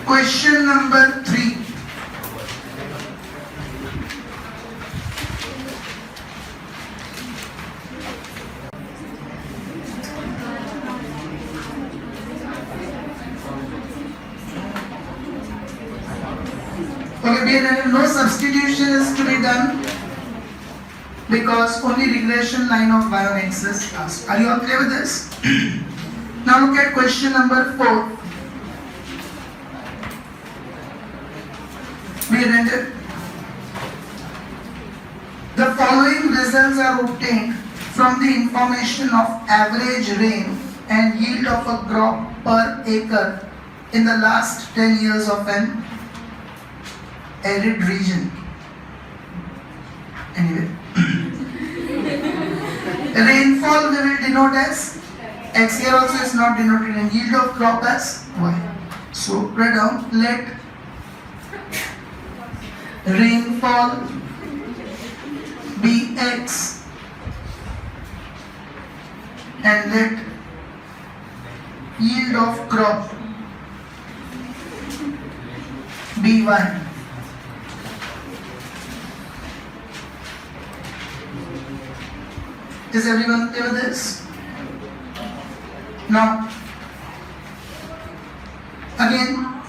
Question number 3. Okay, no substitution is to be done because only regression line of y on x is asked. Are you all clear with this? Now look at question number 4. We read it. The following results are obtained from the information of average rain and yield of a crop per acre in the last 10 years of an arid region. Anyway, rainfall we will denote as x. Here also is not denoted, and yield of crop as y. So write down, let rainfall be x and let yield of crop be y. Is everyone clear with this? Now, again,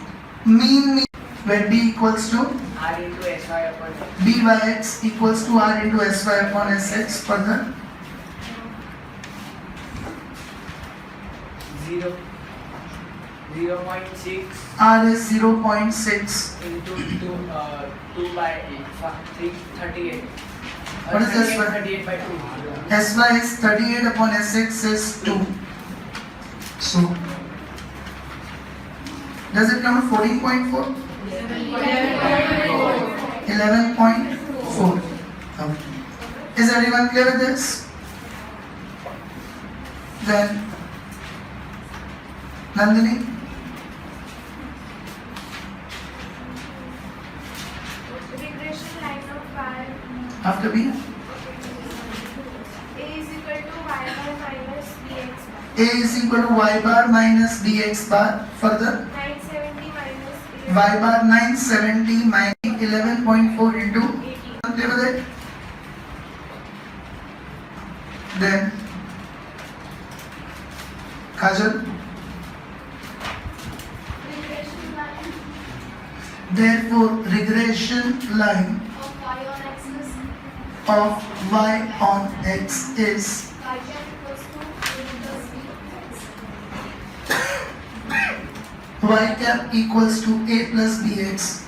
mean where b equals to R into SY upon byx equals to r into sy upon sx. Further, 0.6 r is 0.6. into 2 by 38. What is this one? 38 by 2. Sy is 38 upon sx is 2. So, does it come to 14.4? 11.4. Okay. Is everyone clear with this? Then, Nandini? Regression line of y. After B? A is equal to y bar minus dx bar. A is equal to y bar minus dx bar. Further, 970 minus y bar 970 minus 11.4 into 18. clear with it? Then Kajal, Regression line therefore regression line of y on axis of y on x is y cap equals to a plus b. y cap equals to a plus bx.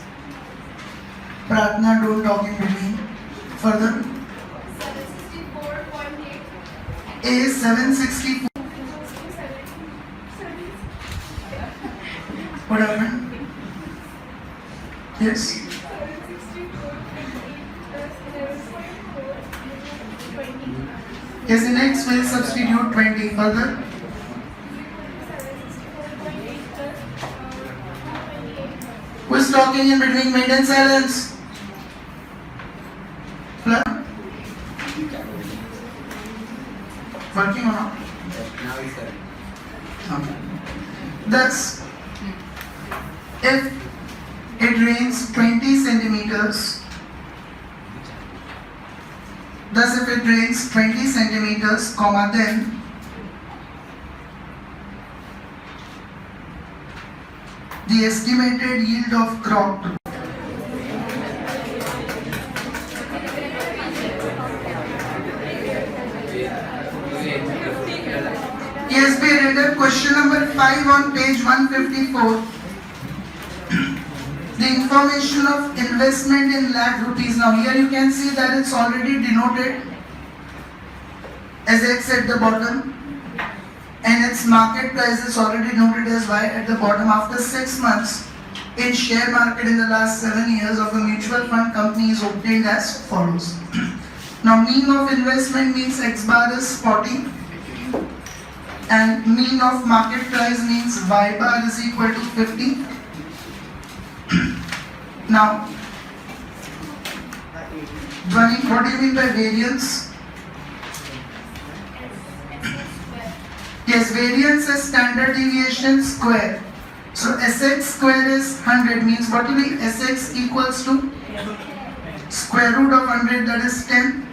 Pratna, don't talk in between. Further, 764.8 a is 764. equals to 70. What happened? Yes. 764.8 plus 11.4 20. Yes, in x we'll substitute 20. Further, 764.8 plus 28. who is talking in between? Maintain silence. Plan? Working or not? Now is correct. Okay. Thus, if it rains 20 centimeters, comma, then the estimated yield of crop yes, be read question number 5 on page 154. The information of investment in lakh rupees. Now here you can see that it's already denoted as x at the bottom and its market price is already noted as y at the bottom. After 6 months in share market in the last 7 years of a mutual fund company is obtained as follows. Now mean of investment means x bar is 40 and mean of market price means y bar is equal to 50. Now, Dhwani, what do you mean by variance? Yes, variance is standard deviation square. So Sx square is 100 means what will be Sx equals to square root of 100, that is 10.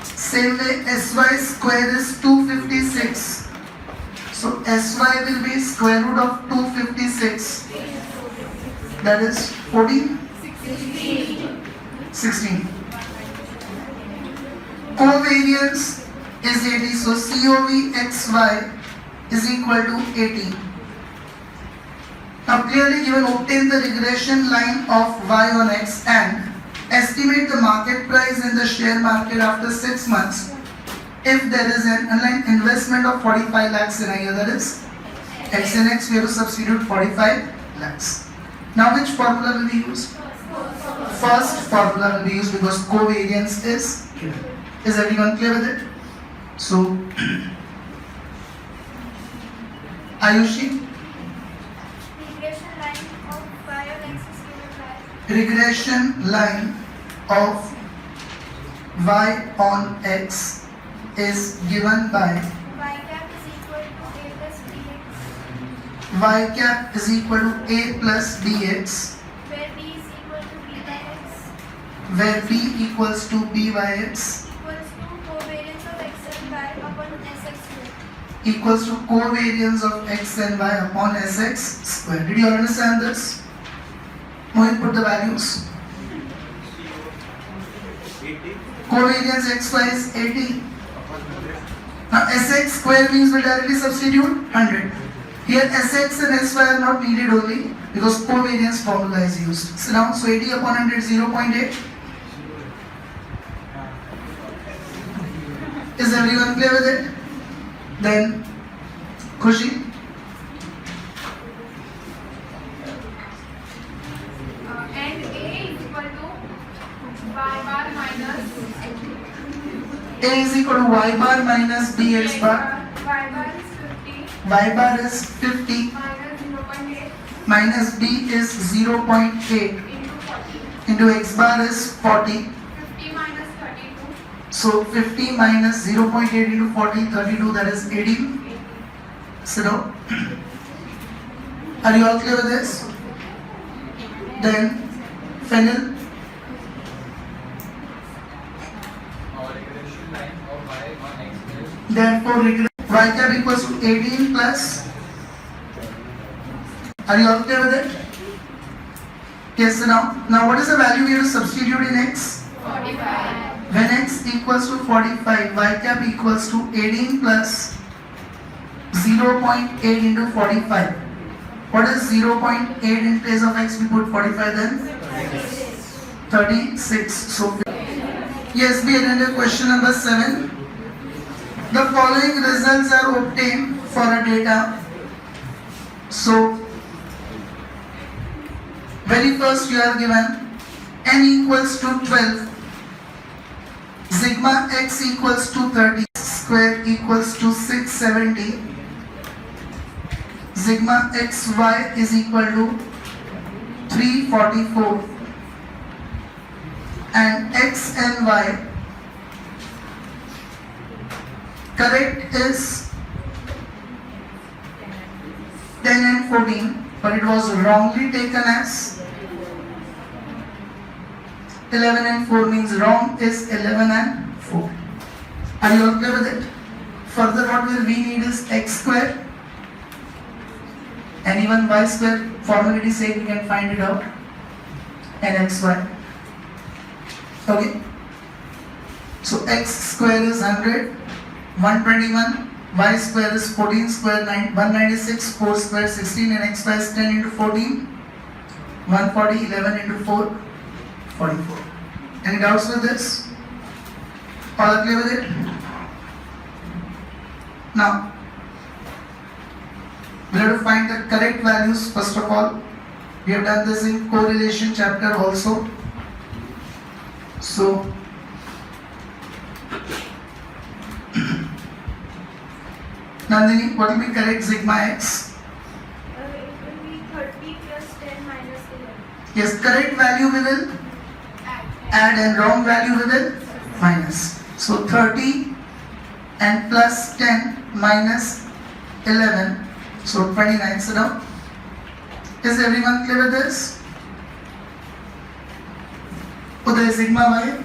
Same way Sy square is 256. So Sy will be square root of 256. That is 14? 16. Covariance is 80. So COVXY is equal to 80. Now clearly given, obtain the regression line of Y on X and estimate the market price in the share market after 6 months if there is an online investment of 45 lakhs in a year, that is X and X, we have to substitute 45 lakhs. Now which formula will be used? First formula will be used because covariance is given. Is everyone clear with it? So Ayushi? Regression line of Y on X is given by Regression line of Y on X is given by y cap is equal to a plus bx, y cap is equal to a plus bx, where b is equal to b by x, where b equals to b by x equals to covariance of x and y upon sx square. equals to covariance of x and y upon sx square. Did you all understand this? Mohit, put the values. Covariance xy is 80. Now sx square means we directly substitute 100. Here sx and sy are not needed only because covariance formula is used. So now, so 80 upon 100 is 0.8. Is everyone clear with it? Then, Khushi? And a is equal to y bar minus A is equal to y bar minus bx bar. y bar is 50 Y bar is 50 minus 0.8 minus b is 0.8 into 40. into x bar is 40. 50 minus 32. So 50 minus 0.8 into 40, 32, that is 18. So now, are you all clear with this? Then, Fennel, therefore y cap equals to 18 plus. Are you all clear with it? Yes, so now what is the value we have to substitute in x? 45. When x equals to 45, y cap equals to 18 plus 0.8 into 45. What is 0.8 in place of x? We put 45 then? 36. So, yes, we attended question number 7. The following results are obtained for a data. So, very first you are given n equals to 12. Sigma x equals to 30, square equals to 670. Sigma xy is equal to 344. And x and y, correct is 10 and 14, but it was wrongly taken as 11 and 4 means wrong is 11 and 4. Are you all clear with it? Further, what will we need is x square and even y square. Formality sake we can find it out, and xy. Okay. So x square is 100, 121, y square is 14 square 196, 4 square 16, and x square is 10 into 14, 140, 11 into 4, 44. Any doubts with this? All are clear with it? Now, we have to find the correct values first of all. We have done this in correlation chapter also. So, Nandini, what will be correct sigma x? It will be 30 plus 10 minus 11. Yes, correct value we will add and wrong value we will minus. So 30 and plus 10 minus 11. So 29. So now Is everyone clear with this? Uday, sigma y?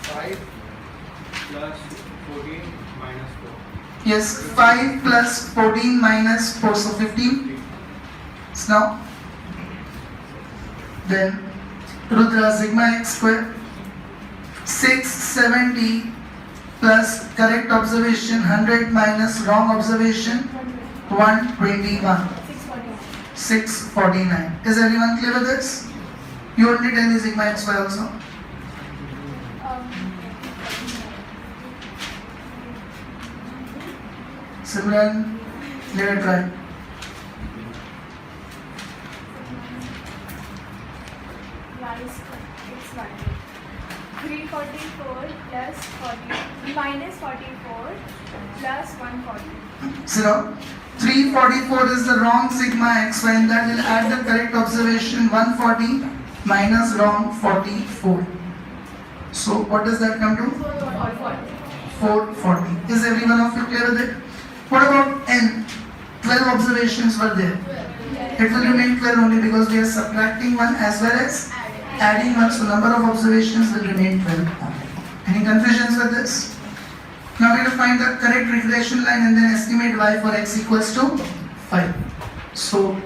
5 plus 14 minus 4. Yes, 5 plus 14 minus 4, so 15. So now, then Rudra, sigma x square 670 plus correct observation 100 minus wrong observation 121 649. Is everyone clear with this? You only tell me sigma x y also. Simran, let it try. It's 344 plus 40 minus 44 plus 140. So now, 344 is the wrong sigma x y, and that will add the correct observation 140 minus wrong 44. So what does that come to? 440. Is every one of you clear with it? What about n? 12 observations were there. It will remain 12 only because we are subtracting one as well as adding one, so number of observations will remain 12. Any confusions with this? Now we have to find the correct regression line and then estimate y for x equals to 5. So,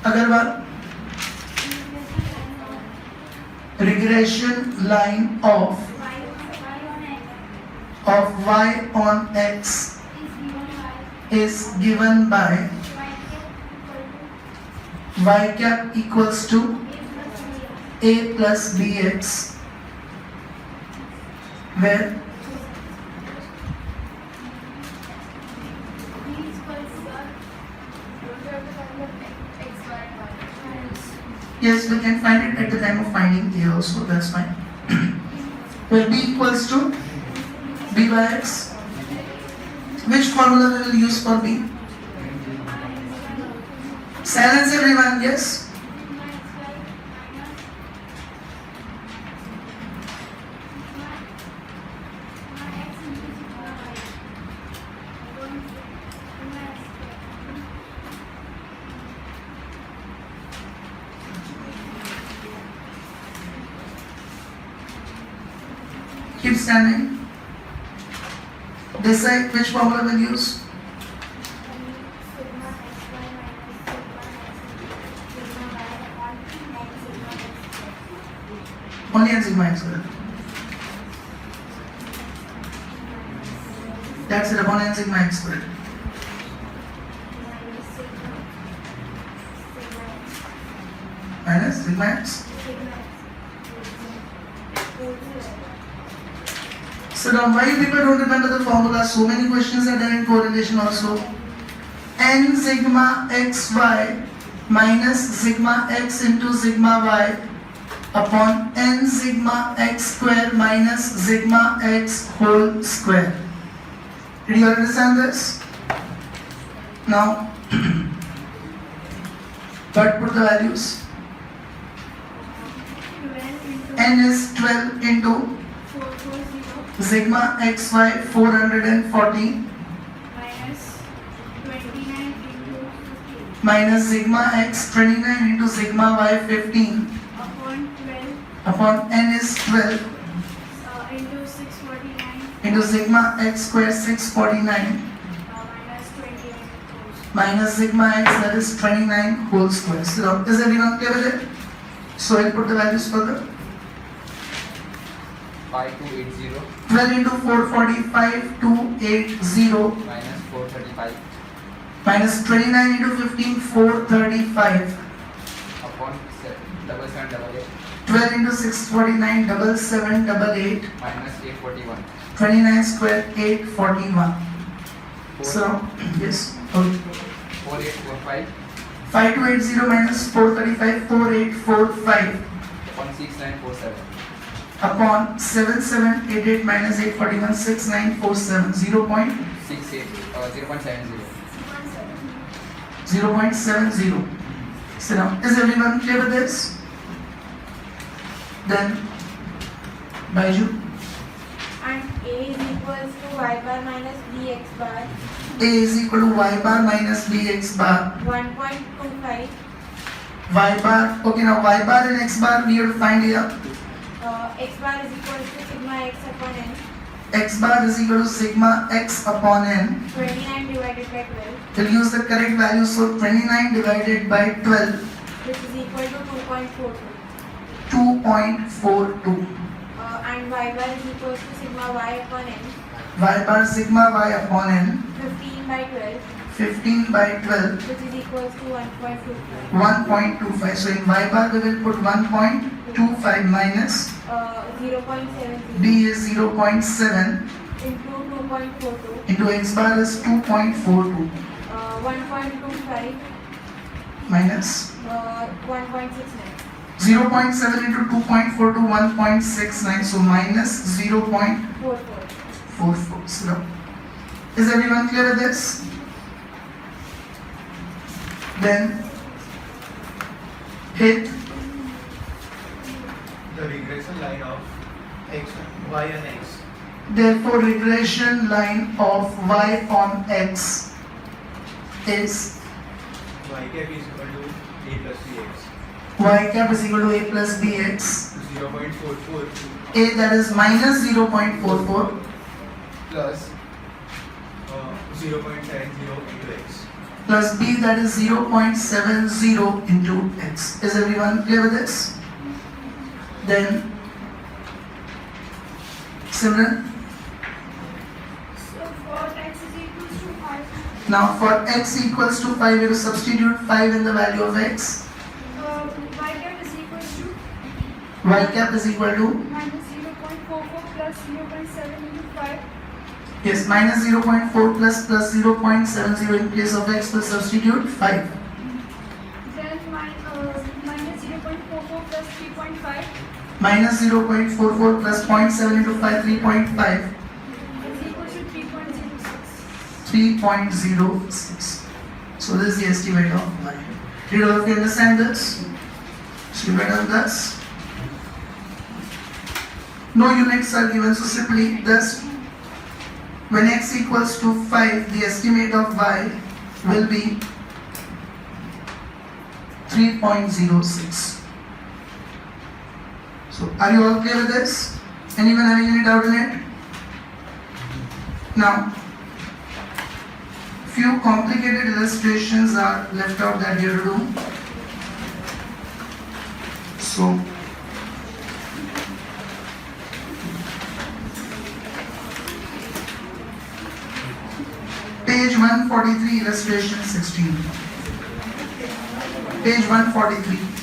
Agarwal, regression line of y on x is given by y cap equals to a plus bx, where yes, we can find it at the time of finding a also, that's fine. Where b equals to b by x. Which formula we will use for b? Silence everyone, yes? Keep standing. Decide which formula we'll use. Only n sigma x square. That's it, upon n sigma x square. Minus sigma x. So now why people don't remember the formula? So many questions are done in correlation also. N sigma xy minus sigma x into sigma y upon n sigma x square minus sigma x whole square. Did you understand this? Now, but put the values. N is 12 into sigma xy 440 minus sigma x 29 into sigma y 15 upon n is 12 into 649 into sigma x square 649 minus sigma x, that is 29 whole square. So is everyone clear with it? So I'll put the values further. 5280 12 into 445 280 minus 435 minus 29 into 15 435 upon 7788 12 into 649 7788 minus 841 29 square 841. So yes, okay. 4845 5280 minus 435 4845 upon 6947 upon 7788 minus 841 6947 68 0.70 0.70. So now, is everyone clear with this? Then, Baiju. and A is equals to y bar minus bx bar A is equal to y bar minus bx bar. 1.25. Y bar, okay, now y bar and x bar we have to find here. X bar is equals to sigma x upon n. X bar is equal to sigma x upon n. 29 divided by 12, We'll use the correct value, so 29 divided by 12, which is equal to 2.42. 2.42. And y bar is equals to sigma y upon n. Y bar sigma y upon n, 15 by 12, 15 by 12, which is equals to 1.25. 1.25. So in y bar we will put 1.25 minus 0.70 b is 0.7 into 2.42. into x bar is 2.42 1.25 minus 1.69. 0.7 into 2.42, 1.69. So minus 0.44. 44. So is everyone clear with this? Then hit the regression line of x, y and x. therefore regression line of y on x is Y cap is equal to a plus bx. y cap is equal to a plus bx. 0.44 A, that is minus 0.44 plus 0.70 into x. plus b, that is 0.70 into x. Is everyone clear with this? Then Simran, So for x is equals to 5. now for x equals to 5, we will substitute 5 in the value of x. Y cap is equals to Y cap is equal to, minus 0.44 plus 0.7 into 5. yes, minus 0.4 plus 0.70 in place of x, will substitute 5. Then minus 0.44 plus 3.5 Minus 0.44 plus 0.7 into 5, 3.5. is equals to 3.06. 3.06. So this is the estimate of y. Did all of you understand this? So you write down this. No units are given, so simply this. When x equals to 5, the estimate of y will be 3.06. So are you all clear with this? Anyone having any doubt in it? Now, few complicated illustrations are left out that you have to do. So, page 143, illustration 16. Page 143.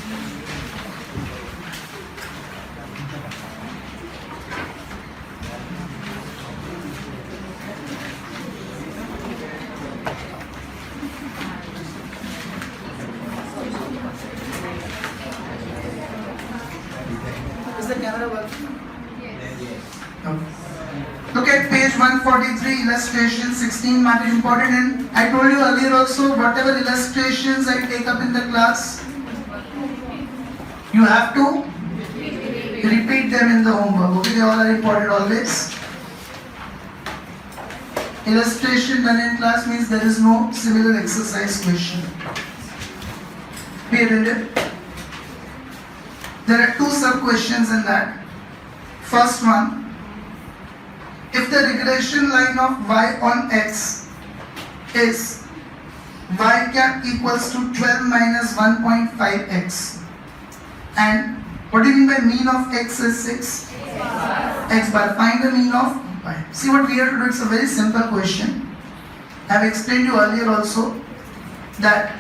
Is the camera working? Okay. Look at page 143, illustration 16, mark it important. And I told you earlier also, whatever illustrations I take up in the class, you have to repeat them in the homework. Okay, they all are important always. Illustration done in class means there is no similar exercise question. Period. There are two sub-questions in that. First one, if the regression line of y on x is y cap equals to 12 minus 1.5x, and what do you mean by mean of x is 6? X bar. Find the mean of y. See what we have to do, it's a very simple question. I have explained to you earlier also that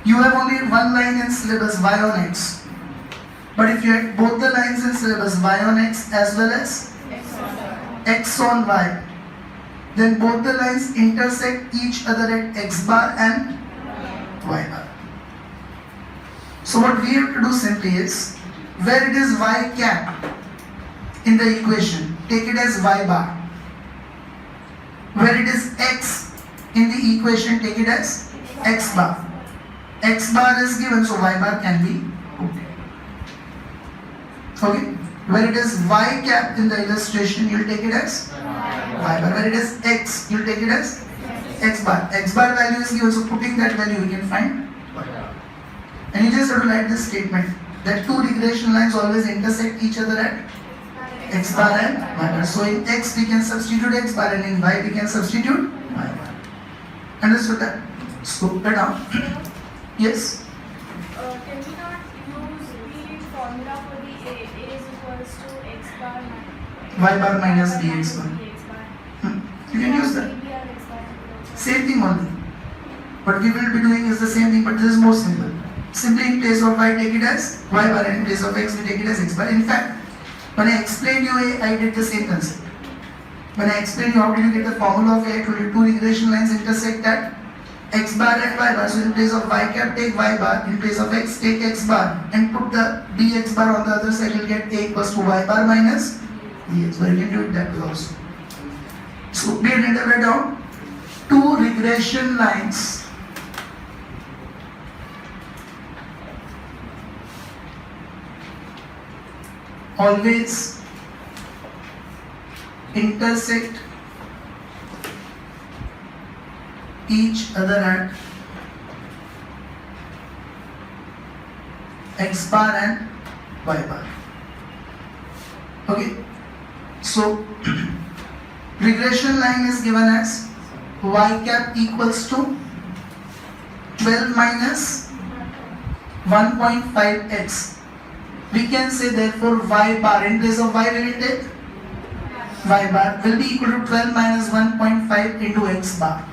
you have only one line in syllabus y on x. But if you have both the lines in syllabus y on x as well as x on y, then both the lines intersect each other at x bar and y bar. So what we have to do simply is, where it is y cap in the equation, take it as y bar. Where it is x in the equation, take it as x bar. X bar is given, so y bar can be put. Okay? Where it is y cap in the illustration, you'll take it as y bar. Where it is x, you'll take it as x bar. X bar value is given, so putting that value we can find y bar. And you just have to write this statement that two regression lines always intersect each other at x bar and y bar. So in x we can substitute x bar and in y we can substitute y bar. Understood that? Scope that down. Yes? Can we not use the formula for the A? A is equals to x bar Y bar minus dx bar. dx bar. You can use that. Maybe our x bar equals. Same thing only. What we will be doing is the same thing, but this is more simple. Simply in place of y take it as y bar and in place of x we take it as x bar. In fact, when I explained you A, I did the same concept. When I explained you how did you get the formula of A, I told you two regression lines intersect at x bar and y bar. So in place of y cap take y bar, in place of x take x bar and put the dx bar on the other side, you'll get A equals to y bar minus dx bar. You can do it that way also. So be it write down two regression lines always intersect each other at x bar and y bar. Okay, so regression line is given as y cap equals to 12 minus 1.5x. We can say therefore y bar, in place of y we will take y bar will be equal to 12 minus 1.5 into x bar.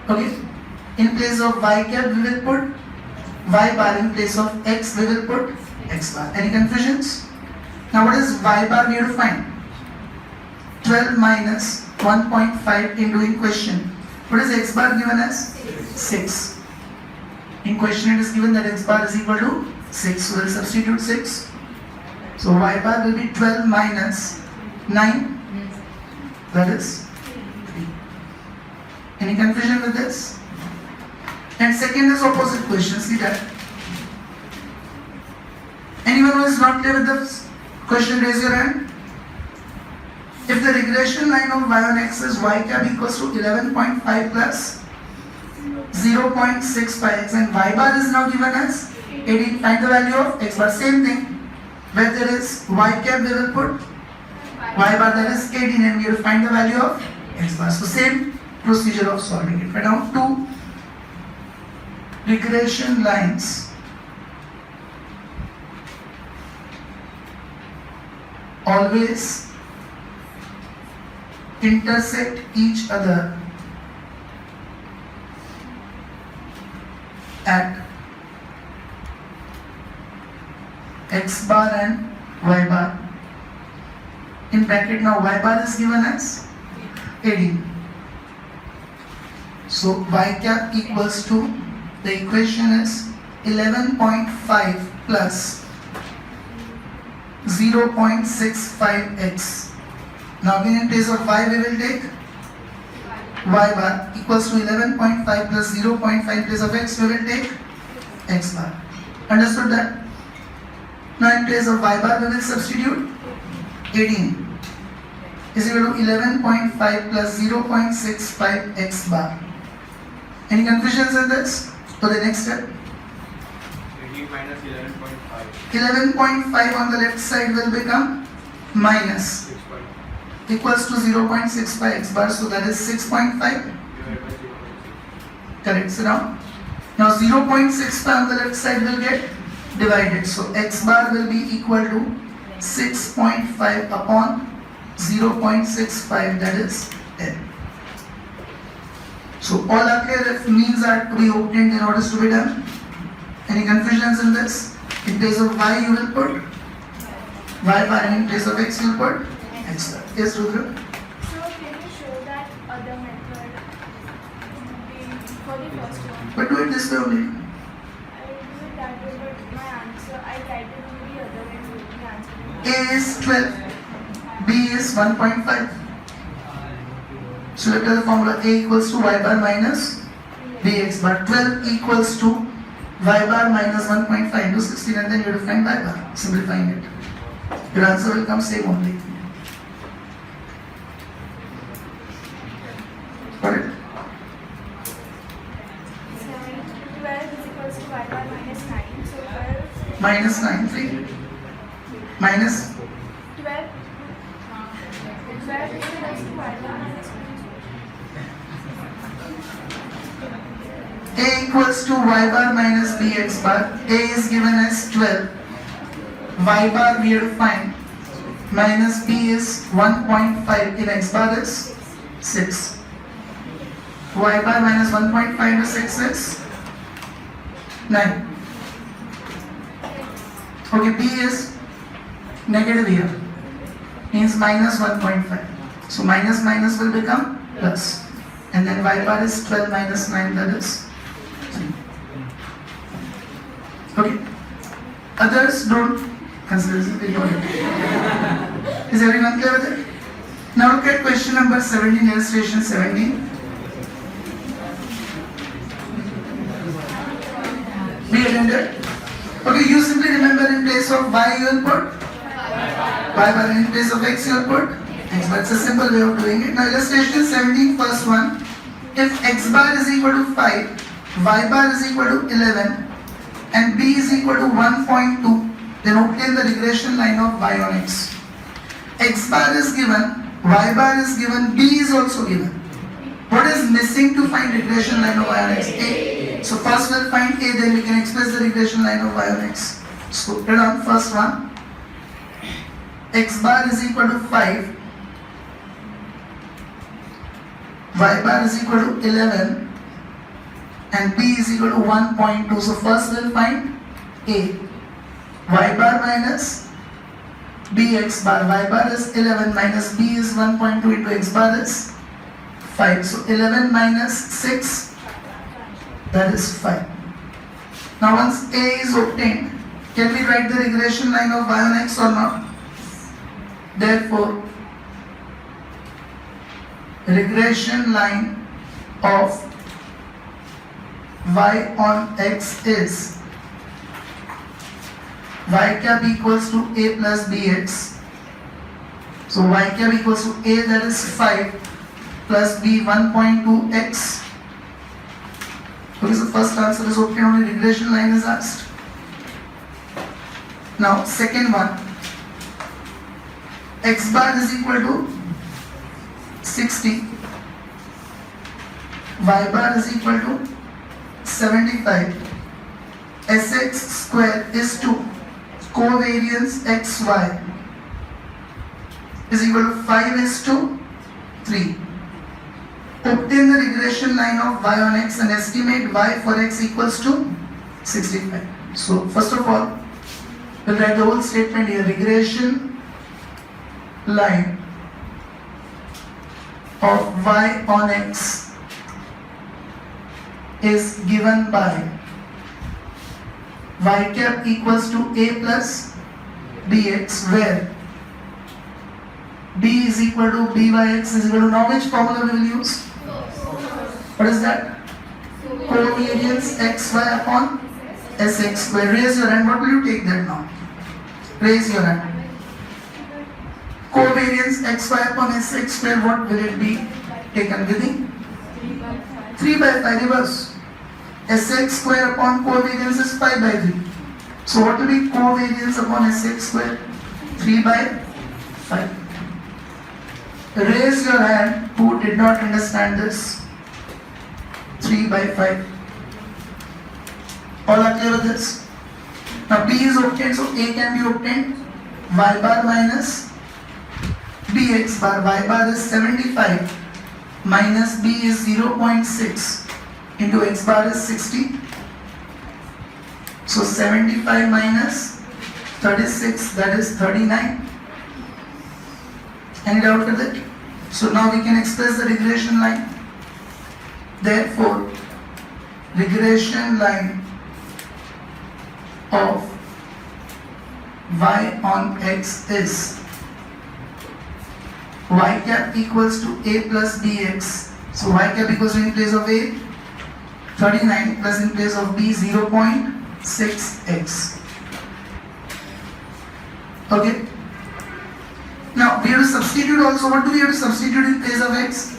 Okay, in place of y cap we will put y bar, in place of x we will put x bar. Any confusions? Now what is y bar we have to find? 12 minus 1.5 into, in question, what is x bar given as? 6. In question it is given that x bar is equal to 6, so we'll substitute 6. So y bar will be 12 minus 9, that is 3. Any confusion with this? And second is opposite question, see that? Anyone who is not clear with this question, raise your hand. If the regression line of y on x is y cap equals to 11.5 plus 0.65x and y bar is now given as 18, find the value of x bar. Same thing, where there is y cap we will put y bar, that is 18, and we will find the value of x bar. So same procedure of solving it. Write down two regression lines always intersect each other at x bar and y bar. In bracket now y bar is given as 18. So y cap equals to, the equation is 11.5 plus 0.65x. Now again in place of y we will take y bar equals to 11.5 plus 0.5 in place of x we will take x bar. Understood that? Now in place of y bar we will substitute 18 is equal to 11.5 plus 0.65 x bar. Any confusions in this? For the next step, 18 minus 11.5. 11.5 on the left side will become minus 6. equals to 0.65 x bar, so that is 6.5. Divided by 0.6. Correct, so now 0.65 on the left side will get divided, so x bar will be equal to 6.5 upon 0.65, that is 10. So all are clear if means are to be obtained in order to be done. Any confusions in this? In place of y you will put y bar and in place of x you will put x bar. Yes, Rudra? So can you show that other method for the first one? But do it this way only. I do it that way, but my answer, I tried to do the other way, so the answer. A is 12, B is 1.5. So let us the formula A equals to y bar minus bx bar. 12 equals to y bar minus 1.5 into 16, and then you define y bar, simplifying it. Your answer will come same only. Got it? 12 is equals to y bar minus 9. So 12 Minus 9, 3. Minus 12 is equals to y bar minus 9. A equals to y bar minus bx bar. A is given as 12. Y bar we have to find. Minus b is 1.5 in x bar is 6. Y bar minus 1.5 into 6 is 9. Okay, b is negative here. Means minus 1.5. So minus minus will become plus. And then y bar is 12 minus 9, that is 3. Okay. Others don't consider this big order. Is everyone clear with it? Now look at question number 17, illustration 17. Be attended. Okay, you simply remember in place of y you will put y bar, in place of x you will put x bar. It's a simple way of doing it. Now illustration 17, first one. If x bar is equal to 5, y bar is equal to 11, and b is equal to 1.2, then obtain the regression line of y on x. X bar is given, y bar is given, b is also given. What is missing to find regression line of y on x? A. So first we'll find a, then we can express the regression line of y on x. So put on first one. X bar is equal to 5. Y bar is equal to 11 and b is equal to 1.2. So first we'll find a. Y bar minus bx bar. Y bar is 11 minus b is 1.2 into x bar is 5. So 11 minus 6, that is 5. Now once a is obtained, can we write the regression line of y on x or not? Therefore, regression line of y on x is y cap equals to a plus bx. So y cap equals to a, that is 5, plus b 1.2x. Okay, so first answer is obtained, only regression line is asked. Now second one, x bar is equal to 60, y bar is equal to 75, sx square is 2, covariance xy is equal to 5 is to 3. Obtain the regression line of y on x and estimate y for x equals to 65. So first of all, we'll write the whole statement here. Regression line of y on x is given by y cap equals to a plus bx, where b is equal to b by x is equal to, now which formula we will use? What is that? Covariance xy upon sx square. Raise your hand. What will you take that now? Raise your hand. Covariance xy upon sx square, what will it be taken within? 3 by 5, reverse. Sx square upon covariance is 5 by 3. So what will be covariance upon sx square? 3 by 5. Raise your hand who did not understand this. 3 by 5. All are clear with this? Now b is obtained, so a can be obtained. Y bar minus bx bar. Y bar is 75 minus b is 0.6 into x bar is 60. So 75 minus 36, that is 39. Any doubt with it? So now we can express the regression line. Therefore, regression line of y on x is y cap equals to a plus bx. So y cap equals to, in place of a, 39 plus in place of b 0.6x. Okay. Now we have to substitute also. What do we have to substitute in place of x?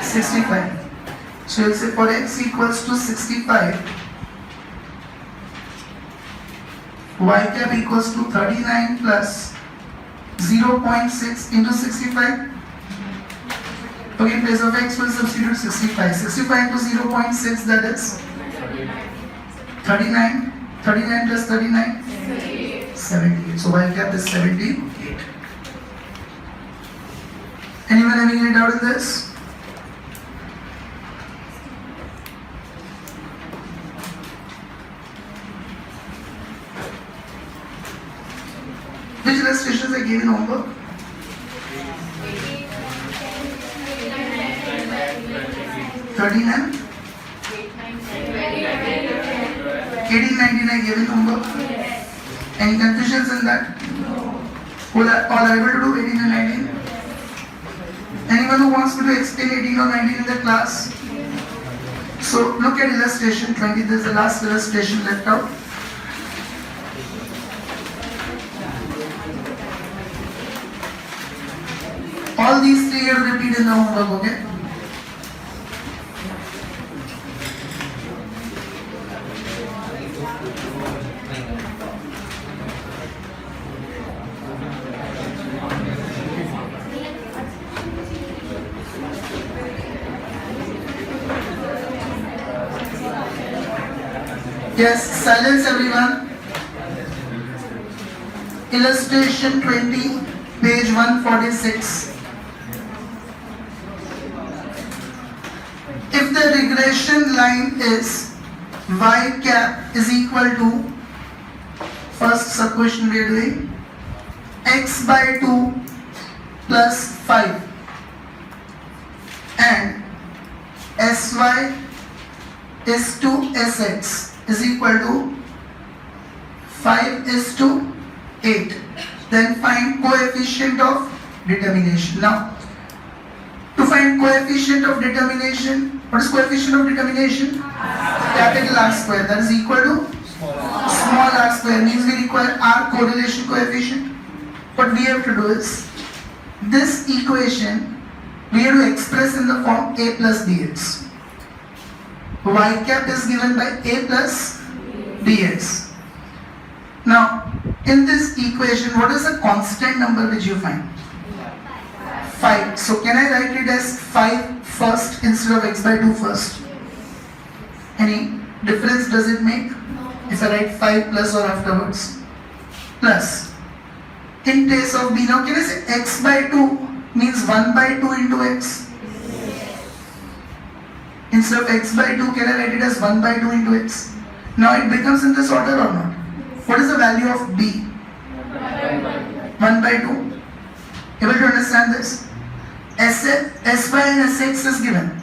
65. So you'll say for x equals to 65, y cap equals to 39 plus 0.6 into 65. Okay, in place of x we'll substitute 65. 65 into 0.6, that is 39. 39 plus 39? 78. So y cap is 78. Anyone having any doubt in this? Which illustrations I gave in homework? 13 and 18, 19 I gave in homework. Any confusions in that? All are able to do 18 and 19? Anyone who wants me to explain 18 or 19 in the class? So look at illustration 20. This is the last illustration left out. All these three you have to repeat in the homework, okay? Yes, silence everyone. Illustration 20, page 146. If the regression line is y cap is equal to, first sub question we are doing, x by 2 plus 5 and sy is to sx is equal to 5 is to 8. Then find coefficient of determination. Now, to find coefficient of determination, what is coefficient of determination? Capital R square, that is equal to small r square, means we require r correlation coefficient. What we have to do is, this equation we have to express in the form a plus bx. Y cap is given by a plus bx. Now, in this equation, what is the constant number which you find? 5. So, can I write it as 5 first instead of x by 2 first? Any difference does it make? If I write 5 plus or afterwards? Plus. In place of b, now can I say x by 2 means 1 by 2 into x? Instead of x by 2, can I write it as 1 by 2 into x? Now it becomes in this order or not? What is the value of b? 1 by 2. Able to understand this? Sy and Sx is given.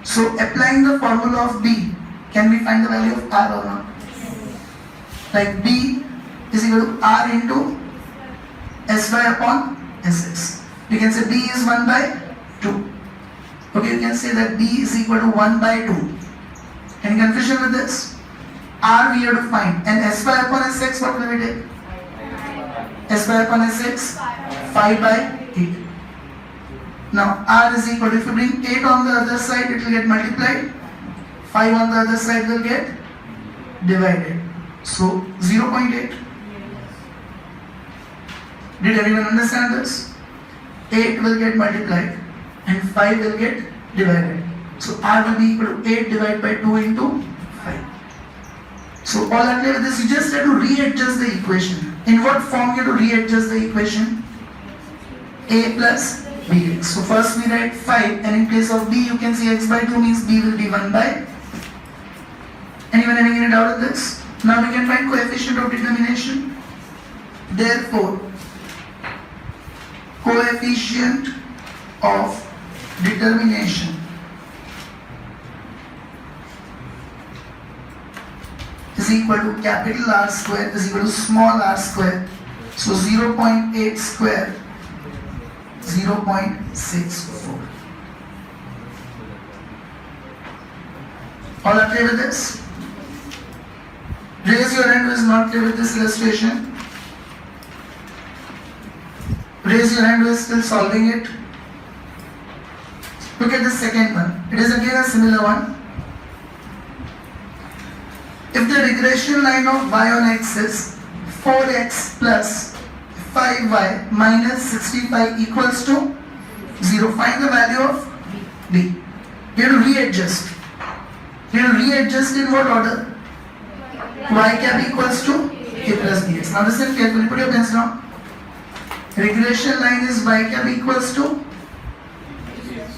So applying the formula of b, can we find the value of r or not? Like b is equal to r into sy upon sx. We can say b is 1 by 2. Okay, you can say that b is equal to 1 by 2. Any confusion with this? R we have to find. And sy upon sx, what will we take? Sy upon sx, 5 by 8. Now r is equal to, if you bring 8 on the other side, it will get multiplied. 5 on the other side will get divided. So 0.8. Did everyone understand this? 8 will get multiplied and 5 will get divided. So r will be equal to 8 divided by 2 into 5. So all are clear with this? You just have to readjust the equation. In what form you have to readjust the equation? A plus bx. So first we write 5 and in place of b you can see x by 2 means b will be 1 by. Anyone having any doubt on this? Now we can find coefficient of determination. Therefore, coefficient of determination is equal to capital R square is equal to small r square. So 0.8 square, 0.64. All are clear with this? Raise your hand who is not clear with this illustration. Raise your hand who is still solving it. Look at the second one. It is again a similar one. If the regression line of y on x is 4x plus 5y minus 65 equals to 0, find the value of b. You have to readjust. You have to readjust in what order? Y cap equals to a plus bx. Now listen carefully, put your pens down. Regression line is y cap equals to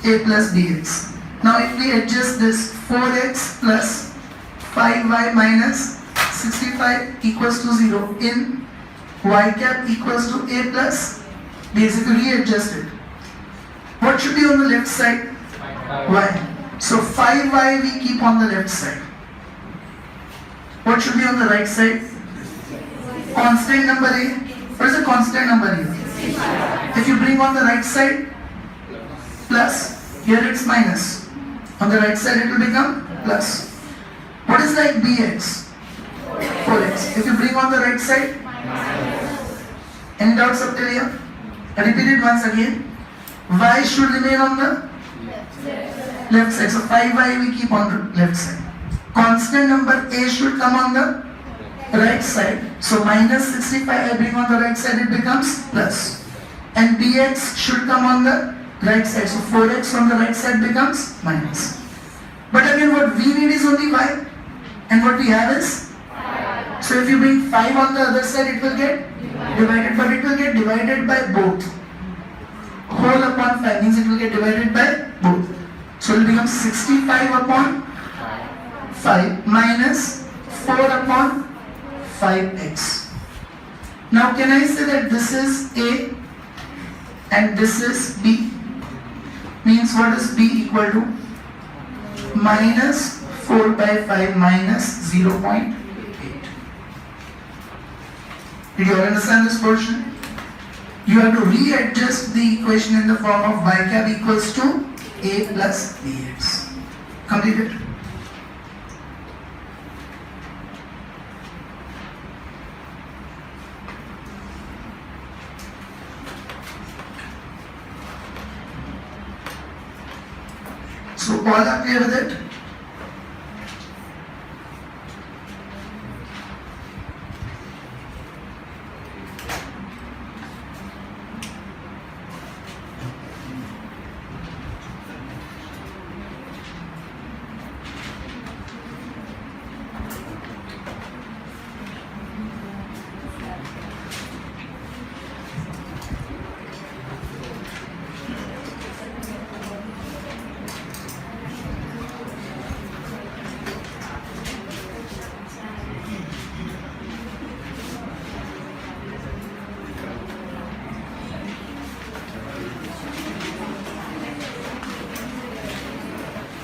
a plus bx. Now if we adjust this 4x plus 5y minus 65 equals to 0 in y cap equals to a plus bx, if you readjust it, what should be on the left side? Y. So 5y we keep on the left side. What should be on the right side? Constant number a. What is the constant number here? If you bring on the right side, plus, here it's minus. On the right side it will become plus. What is like bx? 4x. If you bring on the right side, any doubts up till here? I repeat it once again. Y should remain on the left side. So 5y we keep on the left side. Constant number a should come on the right side. So minus 65 I bring on the right side, it becomes plus. And bx should come on the right side. So 4x on the right side becomes minus. But again what we need is only y. And what we have is? So if you bring 5 on the other side, it will get divided. But it will get divided by both. Whole upon 5 means it will get divided by both. So it will become 65 upon 5 minus 4 upon 5x. Now can I say that this is A and this is B? Means what is B equal to? Minus 4 by 5 minus 0.8. Did you all understand this portion? You have to readjust the equation in the form of y cap equals to a plus bx. Completed? So all are clear with it?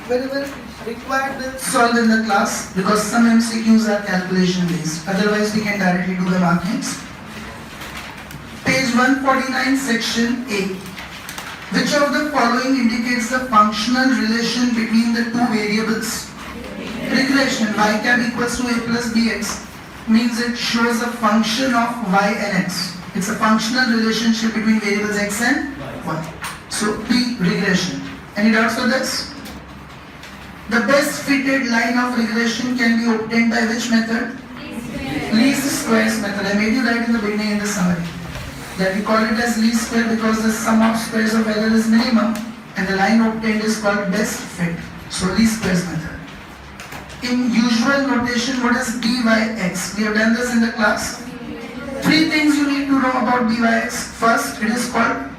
Wherever required, we'll solve in the class because some MCQs are calculation based. Otherwise, we can directly do the markings. Page 149, section A. Which of the following indicates the functional relation between the two variables? Regression, y cap equals to a plus bx means it shows a function of y and x. It's a functional relationship between variables x and y. So B, regression. Any doubts for this? The best fitted line of regression can be obtained by which method? Least squares method. I made you write in the beginning in the summary that we call it as least square because the sum of squares of error is minimum and the line obtained is called best fit. So least squares method. In usual notation, what is byx? We have done this in the class. 3 things you need to know about byx. First, it is called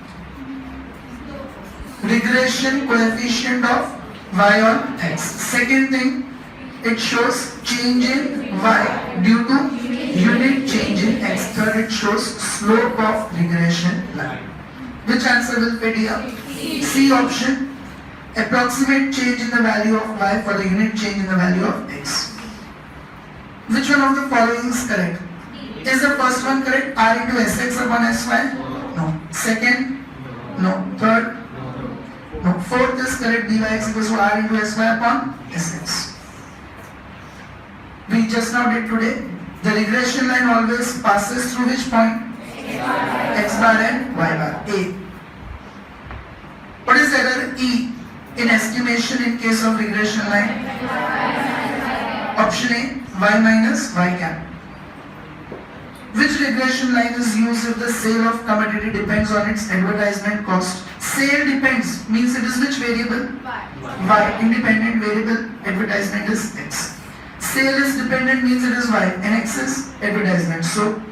regression coefficient of y on x. Second thing, it shows change in y due to unit change in x. Third, it shows slope of regression line. Which answer will fit here? C option. Approximate change in the value of y for the unit change in the value of x. Which one of the following is correct? Is the first one correct? R into sx upon sy? No. Second? No. Third? No. Fourth is correct. Byx equals to R into sy upon sx. we just now did today. The regression line always passes through which point? X bar and Y bar. A. What is error E in estimation in case of regression line? Option A, Y minus Y cap. Which regression line is used if the sale of commodity depends on its advertisement cost? Sale depends means it is which variable? Y. Independent variable, advertisement is X. Sale is dependent means it is Y and X is advertisement. So,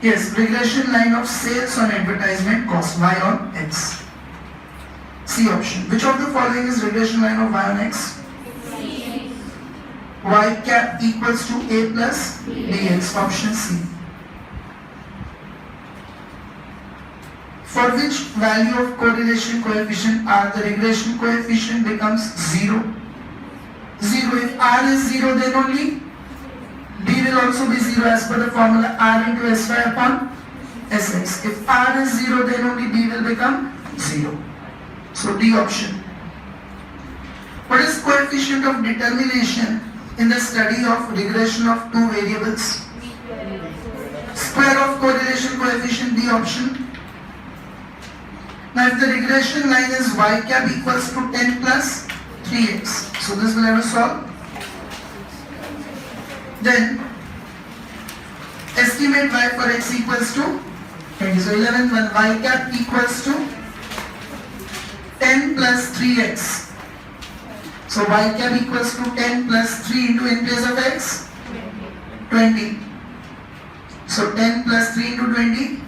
yes, regression line of sales on advertisement cost, Y on X. C option. Which of the following is regression line of Y on X? Y cap equals to A plus dx, option C. For which value of correlation coefficient R the regression coefficient becomes 0? 0. If R is 0, then only B will also be 0 as per the formula R into Sy upon Sx. If R is 0, then only B will become 0. So D option. What is coefficient of determination in the study of regression of two variables? Square of correlation coefficient, D option. Now if the regression line is Y cap equals to 10 plus 3x, so this will have to solve. Then estimate Y for x equals to 20. So 11th one, Y cap equals to 10 plus 3x. So Y cap equals to 10 plus 3 into in place of x 20. So 10 plus 3 into 20,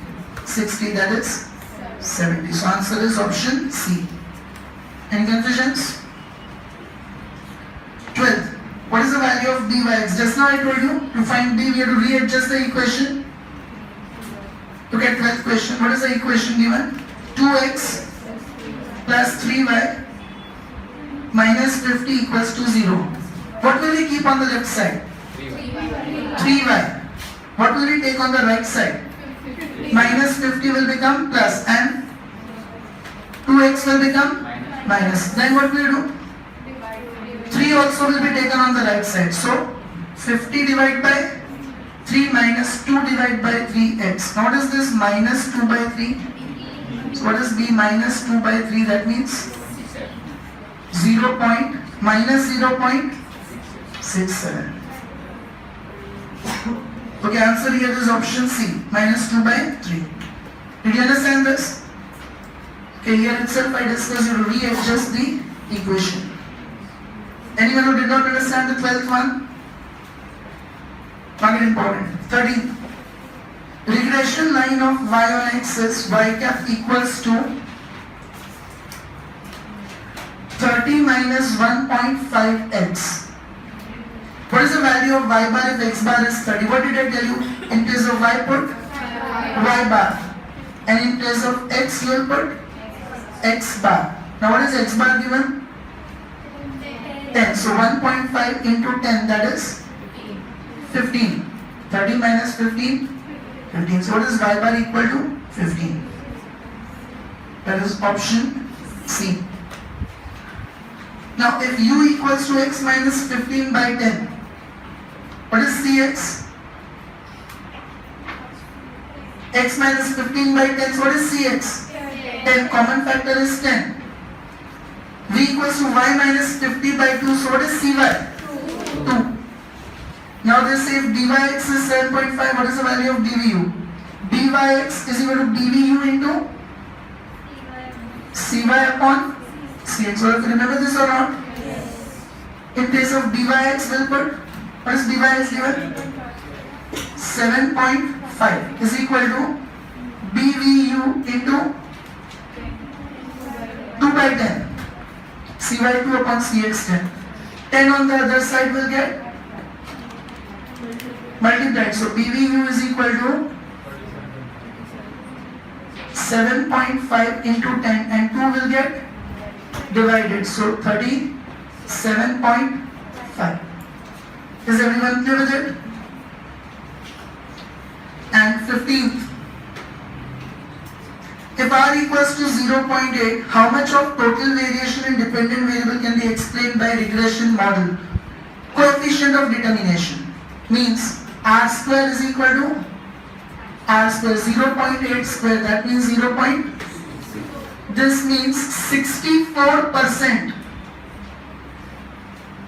60, that is 70. So answer is option C. Any confusions? 12th. What is the value of dx? Just now I told you to find b we have to readjust the equation. Look at 12th question. What is the equation given? 2x plus 3y minus 50 equals to 0. What will we keep on the left side? 3y. What will we take on the right side? Minus 50 will become plus and 2x will become minus. Then what will we do? 3 also will be taken on the right side. So 50 divided by 3 minus 2 divided by 3x. Now what is this? Minus 2 by 3. So what is b? Minus 2 by 3. That means 0. Minus 0.67. Okay, answer here is option C. Minus 2 by 3. Did you understand this? Okay, here itself I discussed you to readjust the equation. Anyone who did not understand the 12th one? Not important. 13th. Regression line of y on x is y cap equals to 30 minus 1.5x. What is the value of y bar if x bar is 30? What did I tell you? In place of y put y bar. And in place of x you will put x bar. Now what is x bar given? 10. So 1.5 into 10, that is 15. 30 minus 15, 15. So what is y bar equal to? 15. That is option C. Now if u equals to x minus 15 by 10, what is cx? X minus 15 by 10, so what is cx? 10. Common factor is 10. V equals to y minus 50 by 2, so what is cy? 2. Now they say if dyx is 7.5, what is the value of dvu? dyx is equal to dvu into cy upon cx. So if you remember this or not? In place of dyx we'll put, what is dyx given? 7.5 is equal to dvu into 2 by 10. cy2 upon cx10. 10 on the other side will get multiplied. So bvu is equal to 7.5 into 10 and 2 will get divided. So 37.5. Is everyone clear with it? And 15th. If r equals to 0.8, how much of total variation in dependent variable can be explained by regression model? coefficient of determination means r square is equal to r square 0.8 square, that means 0. This means 64%.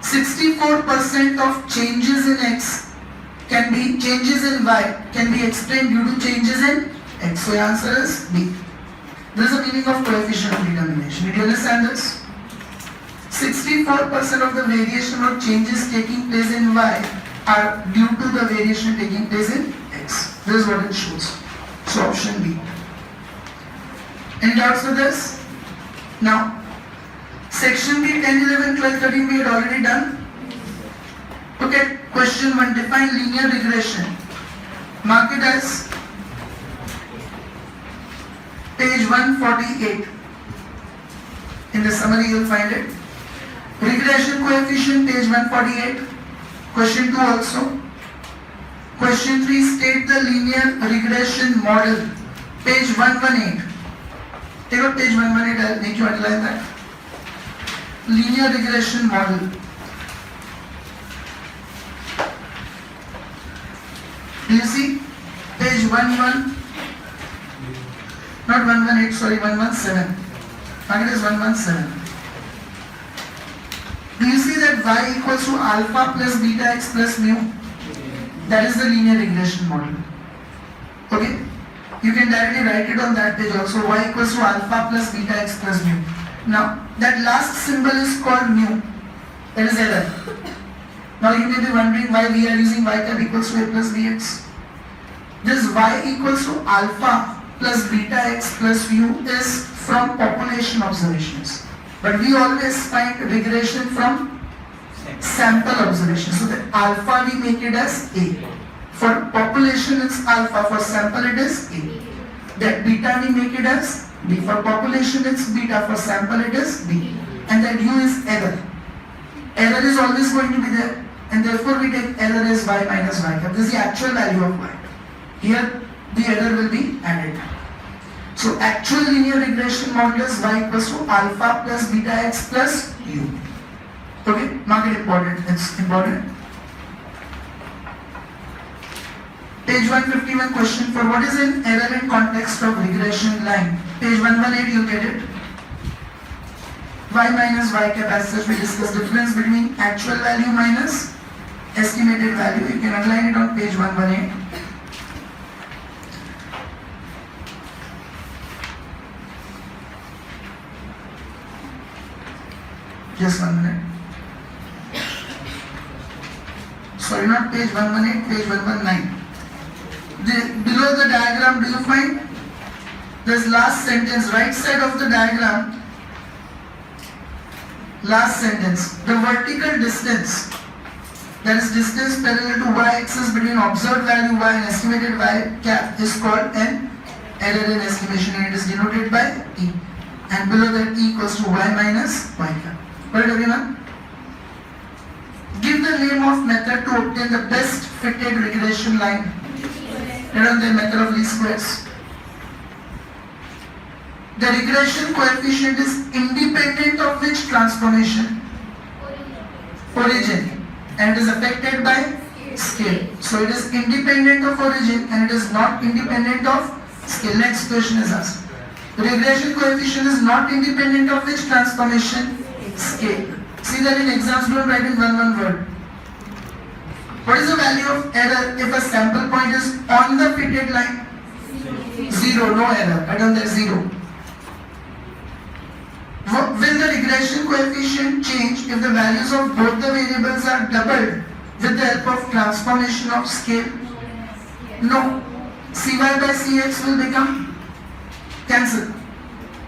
64% of changes in x can be changes in y can be explained due to changes in x. So your answer is B. This is the meaning of coefficient of determination. Did you understand this? 64% of the variation or changes taking place in y are due to the variation taking place in x. This is what it shows. So option B. Any doubts with this? Now, section B, 10, 11, 12, 13 we had already done. Look at question 1. Define linear regression. Mark it as page 148. In the summary you will find it. Regression coefficient, page 148. Question 2 also. Question 3, state the linear regression model. Page 118. Take out page 118, I will make you underline that. Linear regression model. Do you see? Page 11, not 118, sorry, 117. Mark it as 117. Do you see that y equals to alpha plus beta x plus mu? That is the linear regression model. Okay? You can directly write it on that page also. Y equals to alpha plus beta x plus mu. Now, that last symbol is called mu. That is error. Now you may be wondering why we are using y cap equals to a plus bx. This y equals to alpha plus beta x plus mu is from population observations. But we always find regression from sample observation. So the alpha we make it as A. For population it's alpha, for sample it is A. That beta we make it as B. For population it's beta, for sample it is B. And that u is error. Error is always going to be there, and therefore we take error as y minus y cap. This is the actual value of y. Here the error will be added. So actual linear regression model is y equals to alpha plus beta x plus u. Okay, mark it important, it's important. Page 151 question for what is an error in context of regression line. Page 118 you'll get it. Y minus y cap, as such we discuss difference between actual value minus estimated value. You can underline it on page 118. Just 1 minute. Sorry, not page 118, page 119. Below the diagram, do you find this last sentence, right side of the diagram? Last sentence. The vertical distance, that is distance parallel to y-axis between observed value y and estimated y cap, is called an error in estimation, and it is denoted by E. And below that E equals to y minus y cap. Got it, everyone? Give the name of method to obtain the best fitted regression line. Write on the method of least squares. The regression coefficient is independent of which transformation? Origin. And it is affected by scale. So it is independent of origin and it is not independent of scale. Next question is asked. The regression coefficient is not independent of which transformation? Scale. See that in exams, don't write in one word. What is the value of error if a sample point is on the fitted line? 0, no error. Write down there 0. Will the regression coefficient change if the values of both the variables are doubled with the help of transformation of scale? No. Cy by Cx will become cancelled.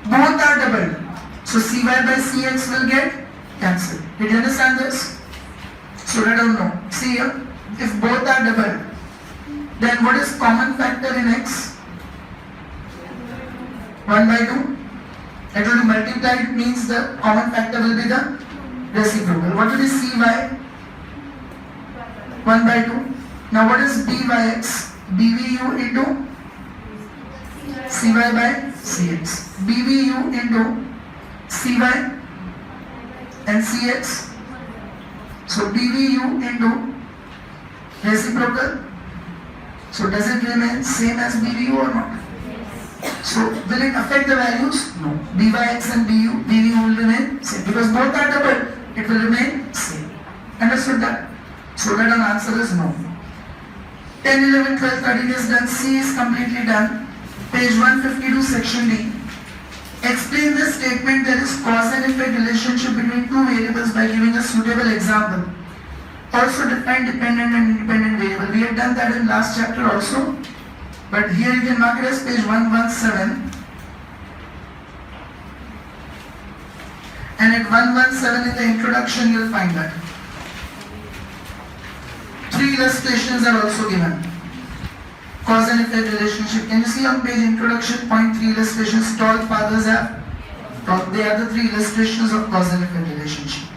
Both are doubled. So Cy by Cx will get cancelled. Did you understand this? So I don't know. See here, if both are doubled, then what is common factor in x? 1 by 2. I told you multiply, it means the common factor will be the reciprocal. What will be Cy? 1 by 2. Now what is Byx? BVU into Cy by Cx. BVU into Cy and Cx. So BVU into reciprocal. So does it remain same as BVU or not? So will it affect the values? No. Byx and BVU will remain same because both are double. It will remain same. Understood that? So that an answer is no. 10, 11, 12, 13 is done. C is completely done. Page 152, section D. Explain the statement there is cause and effect relationship between two variables by giving a suitable example. Also define dependent and independent variable. We had done that in last chapter also. But here you can mark it as page 117. And at 117 in the introduction you will find that. 3 illustrations are also given. Cause and effect relationship. Can you see on page introduction, point 3 illustrations, tall fathers have? They are the 3 illustrations of cause and effect relationship.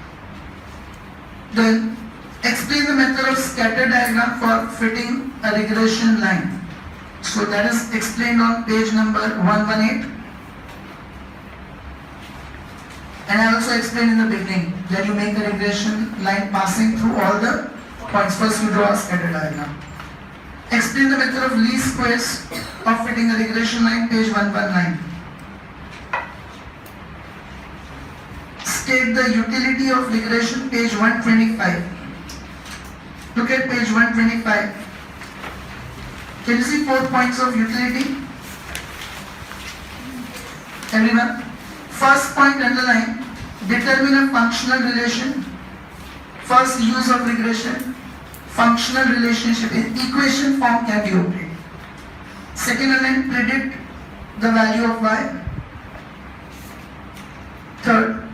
Then, explain the method of scatter diagram for fitting a regression line. So that is explained on page number 118. And I also explained in the beginning that you make a regression line passing through all the points. First you draw a scatter diagram. Explain the method of least squares of fitting a regression line, page 119. State the utility of regression, page 125. Look at page 125. Can you see 4 points of utility? Everyone? First point underline, determine a functional relation. First use of regression, functional relationship in equation form can be obtained. Second underline, predict the value of y. Third,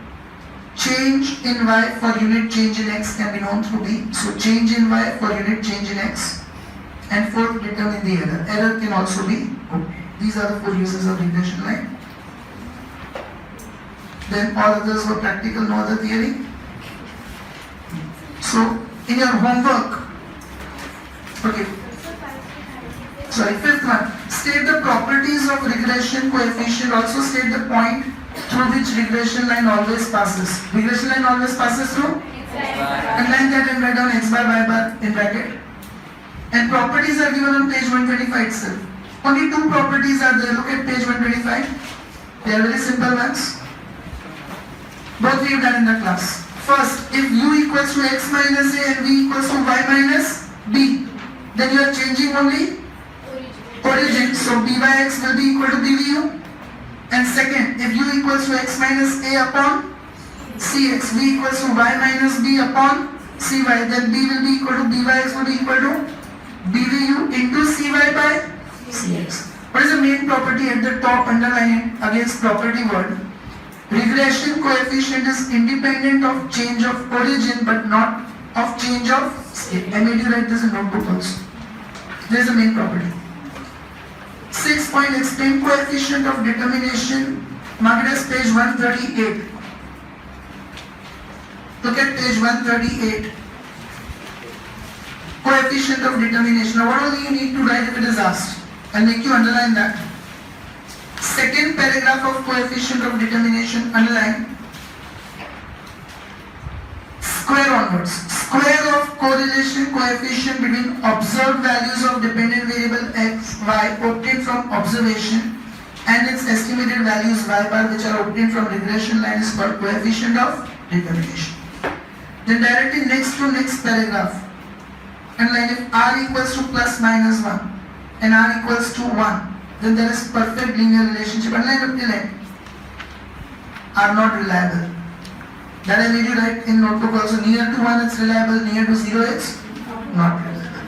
change in y for unit change in x can be known through b. So change in y for unit change in x. And fourth, determine the error. Error can also be obtained. These are the 4 uses of regression line. Then all others were practical, no other theory. So in your homework, okay, sorry, 5th one, state the properties of regression coefficient. Also state the point through which regression line always passes. Regression line always passes through? Underline that and write down x bar, y bar in bracket. And properties are given on page 125 itself. Only 2 properties are there. Look at page 125. They are very simple ones. Both we have done in the class. First, if u equals to x minus a and v equals to y minus b, then you are changing only origin. So byx will be equal to bvu. And second, if u equals to x minus a upon cx, v equals to y minus b upon cy, then b will be equal to byx will be equal to bvu into cy by cx. What is the main property at the top? Underline it against property word. Regression coefficient is independent of change of origin but not of change of state. I made you write this in notebook also. There is a main property. 6 point, explain coefficient of determination. Mark it as page 138. Look at page 138. Coefficient of determination. Now what only you need to write if it is asked? I'll make you underline that. Second paragraph of coefficient of determination, underline. Square onwards. Square of correlation coefficient between observed values of dependent variable x, y obtained from observation and its estimated values y bar which are obtained from regression line is called coefficient of determination. Then directly next to next paragraph. Underline if r equals to plus minus 1 and r equals to 1, then there is perfect linear relationship. Underline up till end. Are not reliable. That I made you write in notebook also. Near to 1 it's reliable, near to 0 it's not reliable.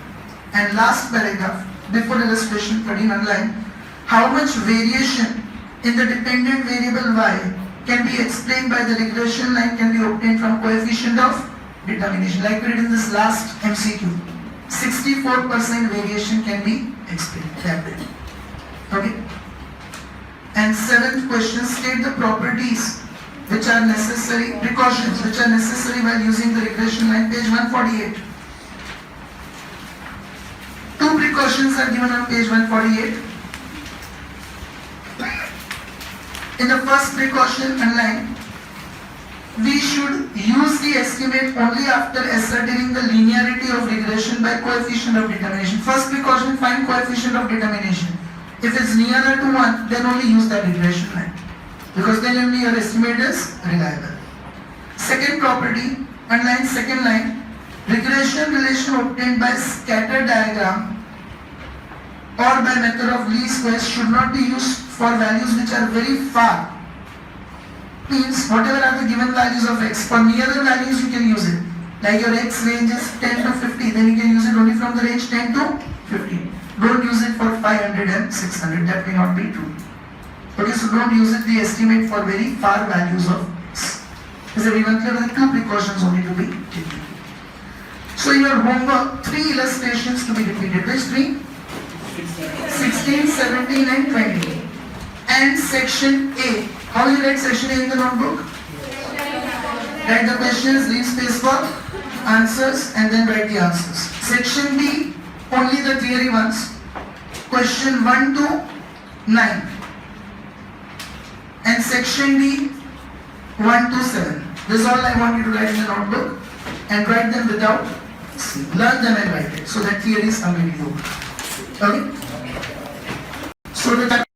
And last paragraph, before illustration 13, underline how much variation in the dependent variable y can be explained by the regression line can be obtained from coefficient of determination. Like we did in this last MCQ. 64% variation can be explained that way. Okay. And 7th question, state the properties which are necessary, precautions which are necessary while using the regression line, page 148. 2 precautions are given on page 148. In the first precaution, underline, we should use the estimate only after ascertaining the linearity of regression by coefficient of determination. First precaution, find coefficient of determination. If it's nearer to 1, then only use that regression line, because then only your estimate is reliable. Second property, underline second line, regression relation obtained by scatter diagram or by method of least squares should not be used for values which are very far. Means whatever are the given values of x, for nearer values you can use it. Like your x range is 10 to 50, then you can use it only from the range 10 to 50. Don't use it for 500 and 600, that may not be true. Okay, so don't use it, the estimate for very far values of x. Is everyone clear? There are two precautions only to be taken. So in your homework, 3 illustrations to be repeated. Which 3? 16, 17 and 20. And section A. How will you write section A in the notebook? Write the questions, leave space for answers and then write the answers. Section B, only the theory ones. Question 1 to 9. And section D, 1 to 7. This is all I want you to write in the notebook and write them without C. Learn them and write it so that theory is completely over. Okay? So the